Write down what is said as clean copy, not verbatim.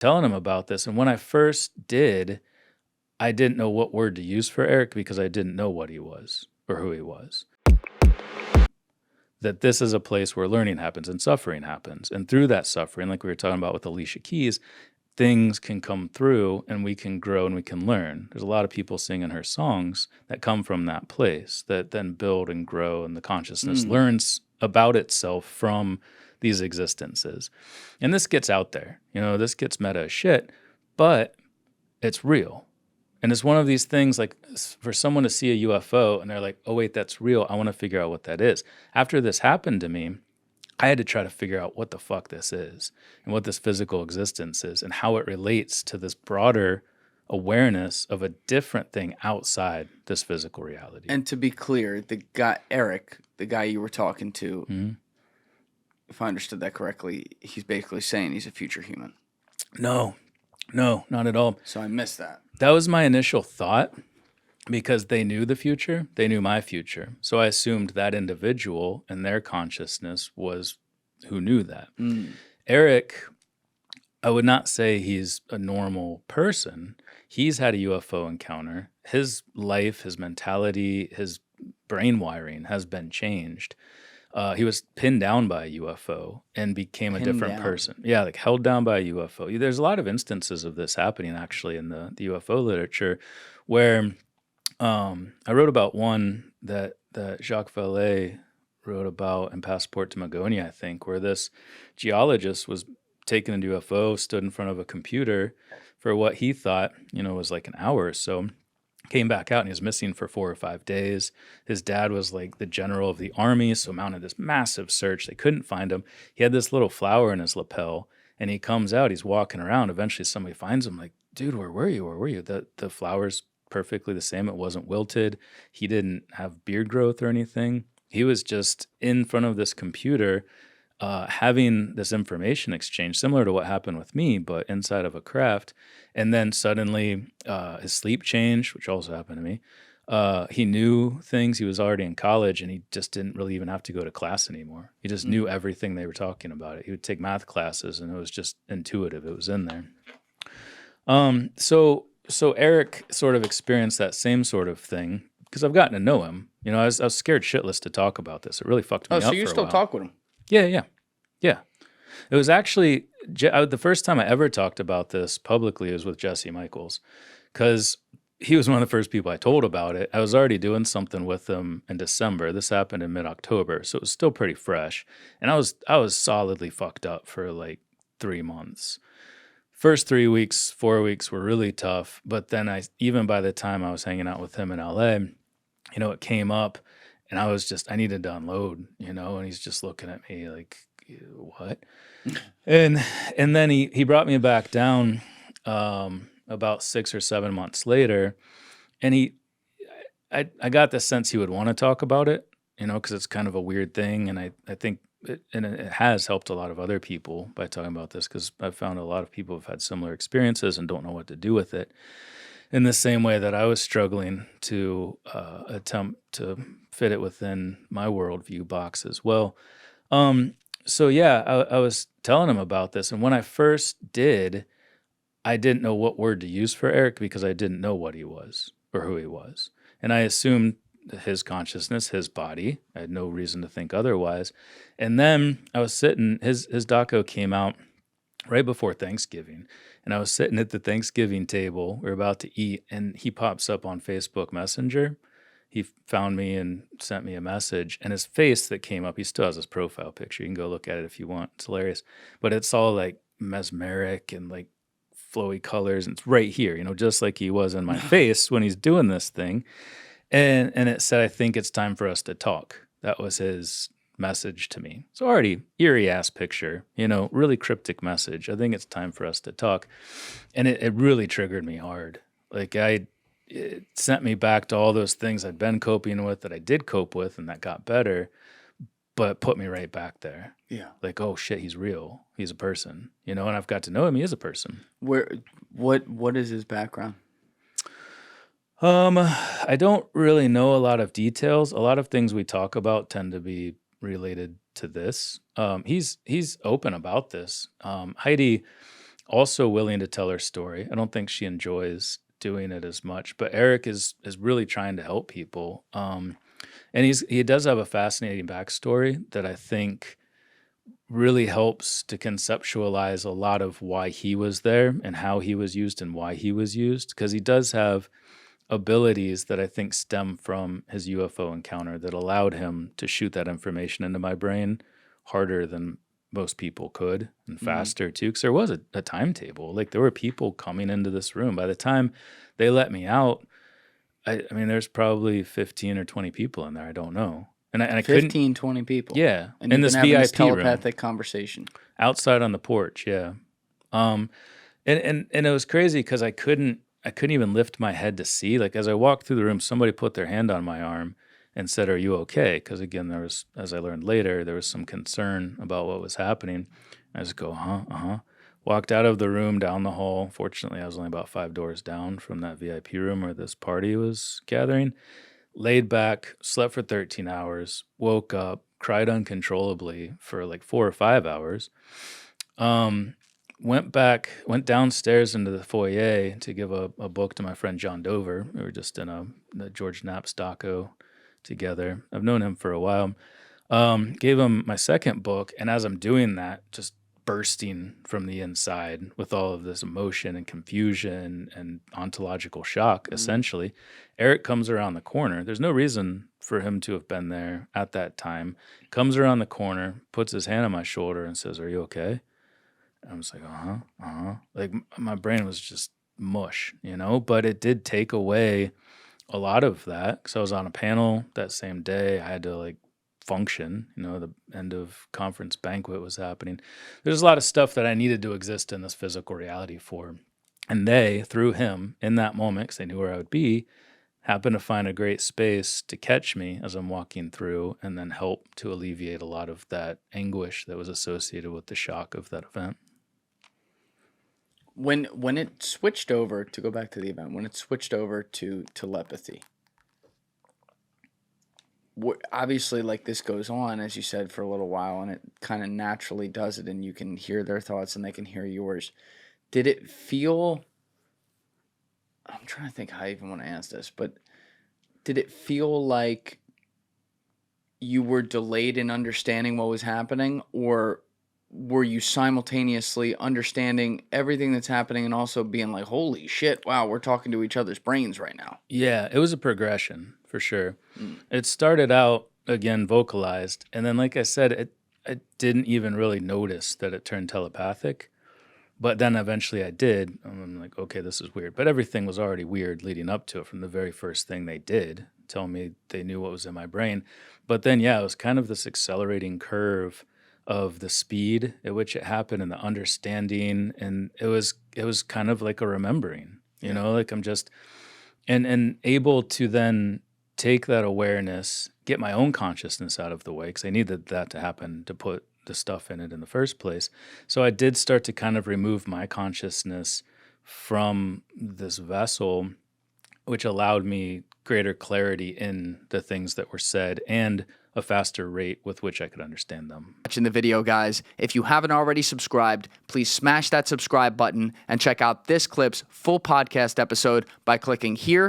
telling him about this. And when I first did, I didn't know what word to use for Eric because I didn't know what he was or who he was. That this is a place where learning happens and suffering happens. And through that suffering, like we were talking about with Alicia Keys, things can come through and we can grow and we can learn. There's a lot of people singing her songs that come from that place that then build and grow, and the consciousness learns about itself from these existences. And this gets out there, this gets meta as shit, but it's real. And it's one of these things, like, for someone to see a UFO and they're like, oh, wait, that's real. I want to figure out what that is. After this happened to me, I had to try to figure out what the fuck this is and what this physical existence is and how it relates to this broader awareness of a different thing outside this physical reality. And to be clear, the guy, Eric, the guy you were talking to, if I understood that correctly, he's basically saying he's a future human. No, not at all. So I missed that. That was my initial thought because they knew the future. They knew my future. So I assumed that individual and their consciousness was who knew that. Eric, I would not say he's a normal person. He's had a UFO encounter. His life, his mentality, his brain wiring has been changed. He was pinned down by a UFO and became a different person. Yeah, like held down by a UFO. There's a lot of instances of this happening actually in the UFO literature where I wrote about one that Jacques Vallée wrote about in Passport to Magonia, I think, where this geologist was taken into UFO, stood in front of a computer for what he thought, was like an hour or so. Came back out and he was missing for 4 or 5 days. His dad was like the general of the army, so mounted this massive search. They couldn't find him. He had this little flower in his lapel, and he comes out. He's walking around. Eventually, somebody finds him. Like, dude, where were you? Where were you? The flower's perfectly the same. It wasn't wilted. He didn't have beard growth or anything. He was just in front of this computer, having this information exchange, similar to what happened with me, but inside of a craft. And then suddenly his sleep changed, which also happened to me. He knew things. He was already in college, and he just didn't really even have to go to class anymore. He just knew everything they were talking about. He would take math classes, and it was just intuitive. It was in there. So Eric sort of experienced that same sort of thing because I've gotten to know him. I was scared shitless to talk about this. It really fucked me up. Oh, so you still talk with him? Yeah. It was actually the first time I ever talked about this publicly was with Jesse Michaels, because he was one of the first people I told about it. I was already doing something with him in December. This happened in mid-October, so it was still pretty fresh. And I was solidly fucked up for like 3 months. First 3 weeks, 4 weeks were really tough, but then even by the time I was hanging out with him in LA, it came up, and I needed to unload, and he's just looking at me like, what? and then he brought me back down about 6 or 7 months later, and I got the sense he would want to talk about it, because it's kind of a weird thing, and I think it has helped a lot of other people by talking about this, because I've found a lot of people have had similar experiences and don't know what to do with it, in the same way that I was struggling to attempt to fit it within my worldview box as well. So yeah, I was telling him about this, and when I first did, I didn't know what word to use for Eric because I didn't know what he was or who he was. And I assumed his consciousness, his body. I had no reason to think otherwise. And then I was sitting, his doco came out right before Thanksgiving, and I was sitting at the Thanksgiving table. We were about to eat, and he pops up on Facebook Messenger. He found me and sent me a message, and his face that came up, he still has his profile picture. You can go look at it if you want. It's hilarious. But it's all like mesmeric and like flowy colors, and it's right here, just like he was in my face when he's doing this thing. And it said, I think it's time for us to talk. That was his message to me. So already eerie ass picture, really cryptic message. I think it's time for us to talk. And it really triggered me hard. Like it sent me back to all those things I'd been coping with, that I did cope with, and that got better, but put me right back there. Yeah. Like, oh shit, he's real. He's a person, and I've got to know him. He is a person. What is his background? I don't really know a lot of details. A lot of things we talk about tend to be related to this. He's open about this. Heidi also willing to tell her story. I don't think she enjoys doing it as much, but Eric is really trying to help people. And he does have a fascinating backstory that I think really helps to conceptualize a lot of why he was there and how he was used and why he was used, because he does have abilities that I think stem from his UFO encounter that allowed him to shoot that information into my brain harder than most people could, and faster too, because there was a timetable. Like, there were people coming into this room. By the time they let me out, I mean, there's probably 15 or 20 people in there. I don't know. And I couldn't. 15, 20 people. Yeah. And in you've this been having VIP this room. telepathic conversation. Outside on the porch, yeah. And it was crazy because I couldn't even lift my head to see. Like, as I walked through the room, somebody put their hand on my arm and said, "Are you okay?" Because again, there was, as I learned later, there was some concern about what was happening. I just go, walked out of the room, down the hall. Fortunately, I was only about 5 doors down from that VIP room where this party was gathering. Laid back, slept for 13 hours, woke up, cried uncontrollably for like 4 or 5 hours. Went downstairs into the foyer to give a book to my friend John Dover. We were just in the George Knapp's doco together. I've known him for a while. Gave him my second book, and as I'm doing that, just bursting from the inside with all of this emotion and confusion and ontological shock, essentially, Eric comes around the corner. There's no reason for him to have been there at that time. Comes around the corner, puts his hand on my shoulder and says, "Are you okay?" I was like, like, my brain was just mush, but it did take away a lot of that, because I was on a panel that same day. I had to like function, the end of conference banquet was happening. There's a lot of stuff that I needed to exist in this physical reality for. And they, through him, in that moment, because they knew where I would be, happened to find a great space to catch me as I'm walking through, and then help to alleviate a lot of that anguish that was associated with the shock of that event. When it switched over, to go back to the event, when it switched over to telepathy, obviously, like, this goes on, as you said, for a little while, and it kind of naturally does it, and you can hear their thoughts and they can hear yours. Did it feel, I'm trying to think how I even want to ask this, but did it feel like you were delayed in understanding what was happening, or were you simultaneously understanding everything that's happening and also being like, holy shit, wow, we're talking to each other's brains right now? Yeah, it was a progression for sure. It started out, again, vocalized, and then, like I said, I didn't even really notice that it turned telepathic, but then eventually I did. I'm like, okay, this is weird. But everything was already weird leading up to it from the very first thing they did, tell me they knew what was in my brain. But then, yeah, it was kind of this accelerating curve of the speed at which it happened and the understanding, and it was kind of like a remembering, like I'm just and able to then take that awareness, get my own consciousness out of the way, because I needed that to happen to put the stuff in it in the first place. So I did start to kind of remove my consciousness from this vessel, which allowed me greater clarity in the things that were said and a faster rate with which I could understand them. Watching the video, guys, if you haven't already subscribed, please smash that subscribe button and check out this clip's full podcast episode by clicking here